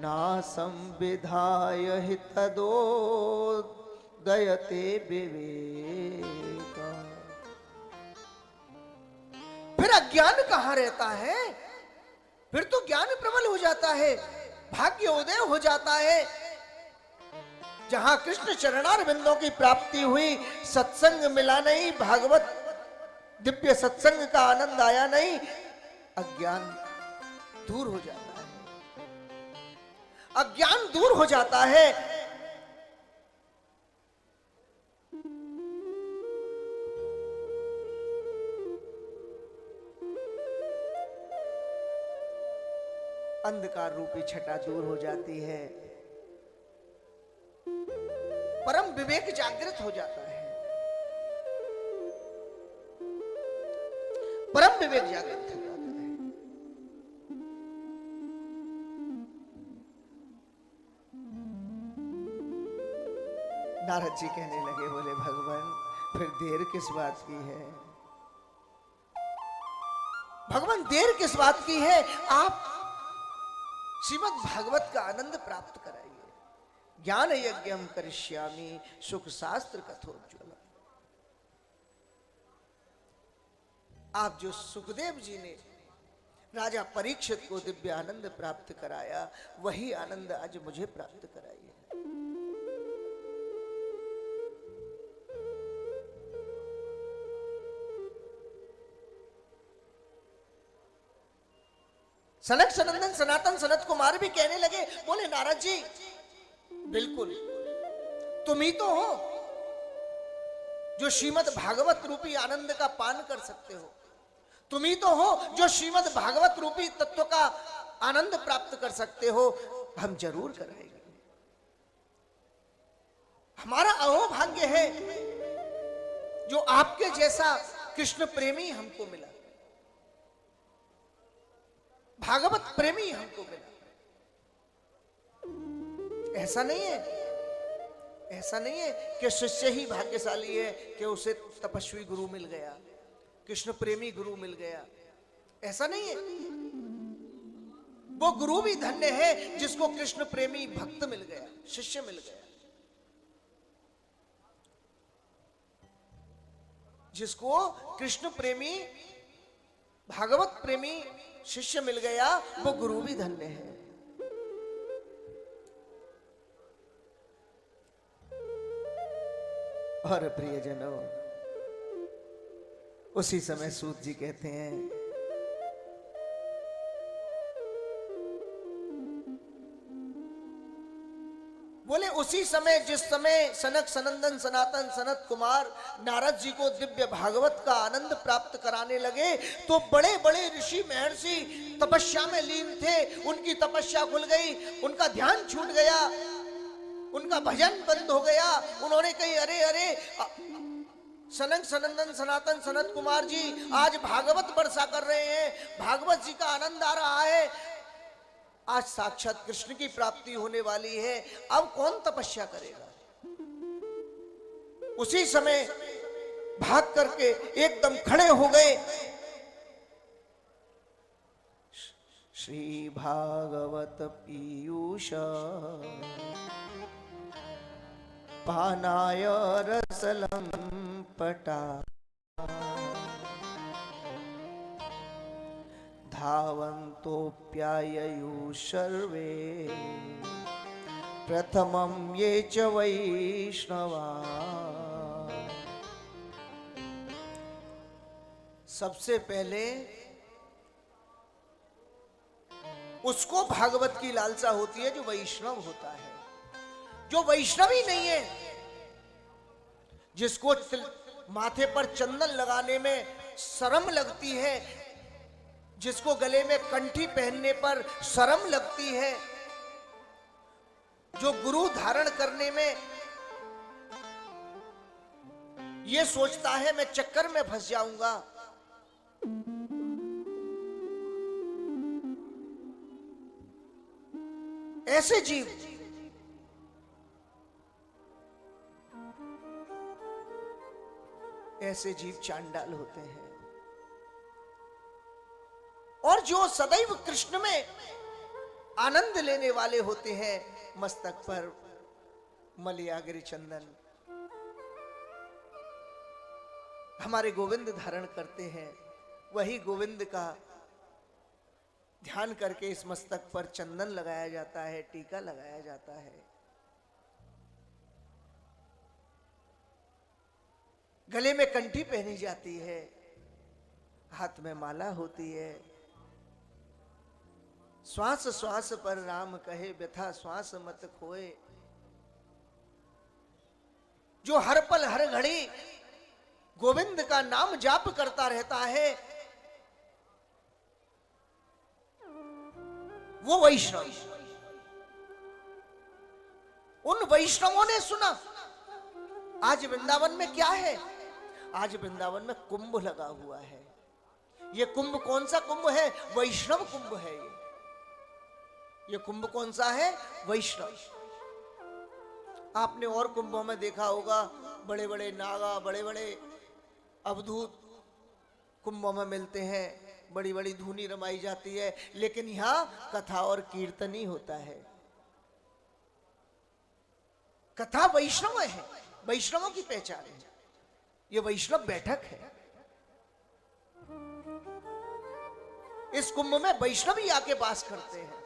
ना संविधाय हि तदोदयते विवेका। फिर अज्ञान कहां रहता है? फिर तो ज्ञान प्रबल हो जाता है, भाग्योदय हो जाता है। जहां कृष्ण चरणारविंदों की प्राप्ति हुई, सत्संग मिला नहीं, भागवत दिव्य सत्संग का आनंद आया नहीं, अज्ञान दूर हो जाता है। अज्ञान दूर हो जाता है। अंधकार रूपी छटा दूर हो जाती है, परम विवेक जागृत हो जाता है, परम विवेक जागृत हो जाता है। नारद जी कहने लगे, बोले भगवान फिर देर किस बात की है? भगवान देर किस बात की है? आप श्रीमद् भागवत का आनंद प्राप्त कराइए। ज्ञान यज्ञम करिष्यामि सुख शास्त्र कथोज्ज्वलम। आप जो सुखदेव जी ने राजा परीक्षित को दिव्य आनंद प्राप्त कराया, वही आनंद आज मुझे प्राप्त कराइए। सनक सनंदन सनातन सनत कुमार भी कहने लगे, बोले नारद जी बिल्कुल तुम ही तो हो जो श्रीमद् भागवत रूपी आनंद का पान कर सकते हो। तुम ही तो हो जो श्रीमद् भागवत रूपी तत्व का आनंद प्राप्त कर सकते हो। हम जरूर कराएंगे। हमारा अहोभाग्य है जो आपके जैसा कृष्ण प्रेमी हमको मिला, भागवत प्रेमी हमको मिला। ऐसा नहीं है, ऐसा नहीं है कि शिष्य ही भाग्यशाली है कि उसे तपस्वी गुरु मिल गया, कृष्ण प्रेमी गुरु मिल गया। ऐसा नहीं है। वो गुरु भी धन्य है जिसको कृष्ण प्रेमी भक्त मिल गया, शिष्य मिल गया। जिसको कृष्ण प्रेमी भागवत प्रेमी शिष्य मिल गया, वो गुरु भी धन्य है। और प्रियजनों, उसी समय सूत जी कहते हैं, बोले उसी समय जिस समय सनक सनंदन सनातन सनत कुमार नारद जी को दिव्य भागवत का आनंद प्राप्त कराने लगे, तो बड़े बड़े ऋषि महर्षि तपस्या में लीन थे। उनकी तपस्या खुल गई, उनका ध्यान छूट गया, उनका भजन बंद हो गया। उन्होंने कही, अरे अरे सनक सनंदन सनातन सनत कुमार जी आज भागवत वर्षा कर रहे हैं, भागवत जी का आनंद आ रहा है, आज साक्षात कृष्ण की प्राप्ति होने वाली है, अब कौन तपस्या करेगा? उसी समय भाग करके एकदम खड़े हो गए। श्री भागवत पीयूष पानाय रसलम पटा धावन्तोऽप्याययु सर्वे प्रथमं ये च वैष्णवा। सबसे पहले उसको भागवत की लालसा होती है जो वैष्णव होता है। जो वैष्णवी नहीं है, जिसको माथे पर चंदन लगाने में शर्म लगती है, जिसको गले में कंठी पहनने पर शर्म लगती है, जो गुरु धारण करने में ये सोचता है मैं चक्कर में फंस जाऊंगा, ऐसे जीव चांडाल होते हैं। और जो सदैव कृष्ण में आनंद लेने वाले होते हैं मस्तक पर मलयागिरी चंदन हमारे गोविंद धारण करते हैं। वही गोविंद का ध्यान करके इस मस्तक पर चंदन लगाया जाता है, टीका लगाया जाता है, गले में कंठी पहनी जाती है, हाथ में माला होती है। श्वास श्वास पर राम कहे व्यथा श्वास मत खोए। जो हर पल हर घड़ी गोविंद का नाम जाप करता रहता है वो वैष्णव। उन वैष्णवों ने सुना आज वृंदावन में क्या है। आज वृंदावन में कुंभ लगा हुआ है। ये कुंभ कौन सा कुंभ है? वैष्णव कुंभ है। ये कुंभ कौन सा है? वैष्णव। आपने और कुंभों में देखा होगा बड़े बड़े नागा, बड़े बड़े अवधूत कुंभों में मिलते हैं, बड़ी बड़ी धूनी रमाई जाती है, लेकिन यहां कथा और कीर्तन ही होता है। कथा वैष्णव है, वैष्णवों की पहचान है। ये वैष्णव बैठक है। इस कुंभ में वैष्णव ही आके वास करते हैं।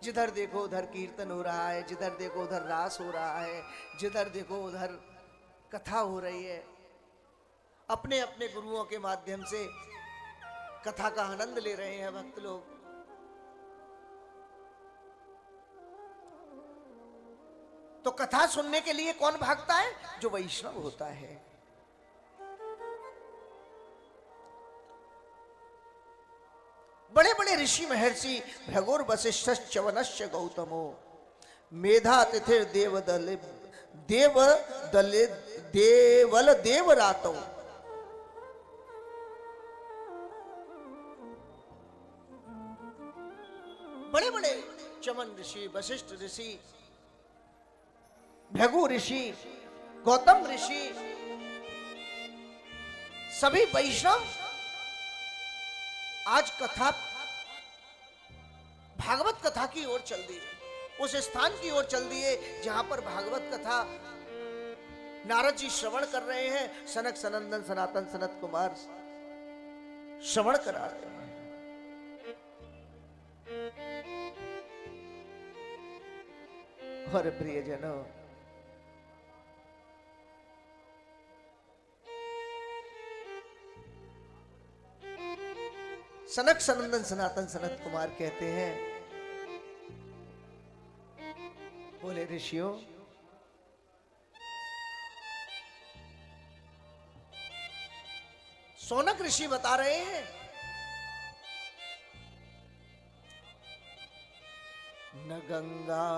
जिधर देखो उधर कीर्तन हो रहा है, जिधर देखो उधर रास हो रहा है, जिधर देखो उधर कथा हो रही है। अपने अपने गुरुओं के माध्यम से कथा का आनंद ले रहे हैं भक्त लोग। तो कथा सुनने के लिए कौन भागता है? जो वैष्णव होता है। बड़े बड़े ऋषि महर्षि भृगुर वशिष्ठ च्यवनश्च गौतमो मेधा तिथिर देवदल देवल देवरातो। बड़े बड़े चमन ऋषि, वशिष्ठ ऋषि, भृगु ऋषि, गौतम ऋषि, सभी वैष्णव आज कथा, भागवत कथा की ओर चल दिए। उस स्थान की ओर चल दिए जहां पर भागवत कथा नारद जी श्रवण कर रहे हैं। सनक सनंदन सनातन सनत कुमार श्रवण करा रहे हैं। और प्रियजनों, सनक सनंदन सनातन सनत कुमार कहते हैं, बोले ऋषियों, सौनक ऋषि बता रहे हैं न गंगा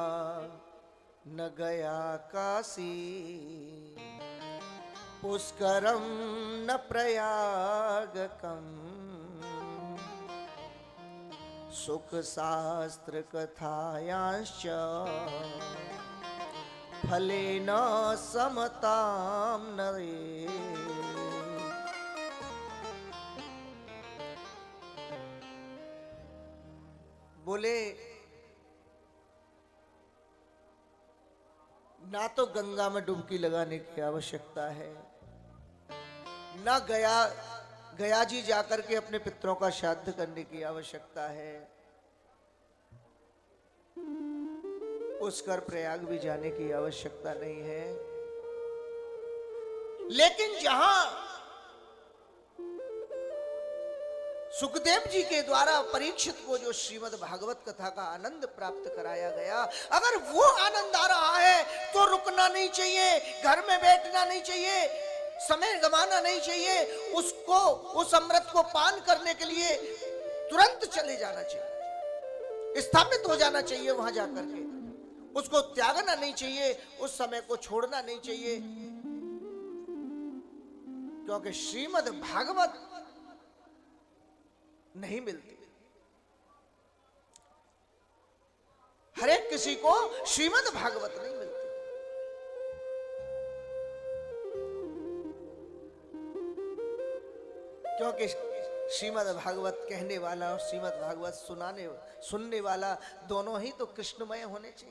न गया काशी पुष्करम न प्रयागकम सुख शास्त्र कथायांश्च फलेन समताम नरे। बोले ना तो गंगा में डुबकी लगाने की आवश्यकता है, ना गया जी जाकर के अपने पितरों का श्राद्ध करने की आवश्यकता है, पुष्कर प्रयाग भी जाने की आवश्यकता नहीं है। लेकिन जहां सुखदेव जी के द्वारा परीक्षित को जो श्रीमद् भागवत कथा का आनंद प्राप्त कराया गया, अगर वो आनंद आ रहा है तो रुकना नहीं चाहिए, घर में बैठना नहीं चाहिए, समय गंवाना नहीं चाहिए। उसको, उस अमृत को पान करने के लिए तुरंत चले जाना चाहिए, स्थापित हो जाना चाहिए वहां जाकर के। उसको त्यागना नहीं चाहिए, उस समय को छोड़ना नहीं चाहिए, क्योंकि श्रीमद् भागवत नहीं मिलती। हर एक किसी को श्रीमद् भागवत नहीं मिलती। क्योंकि श्रीमद् भागवत कहने वाला और श्रीमद् भागवत सुनने वाला दोनों ही तो कृष्णमय होने चाहिए।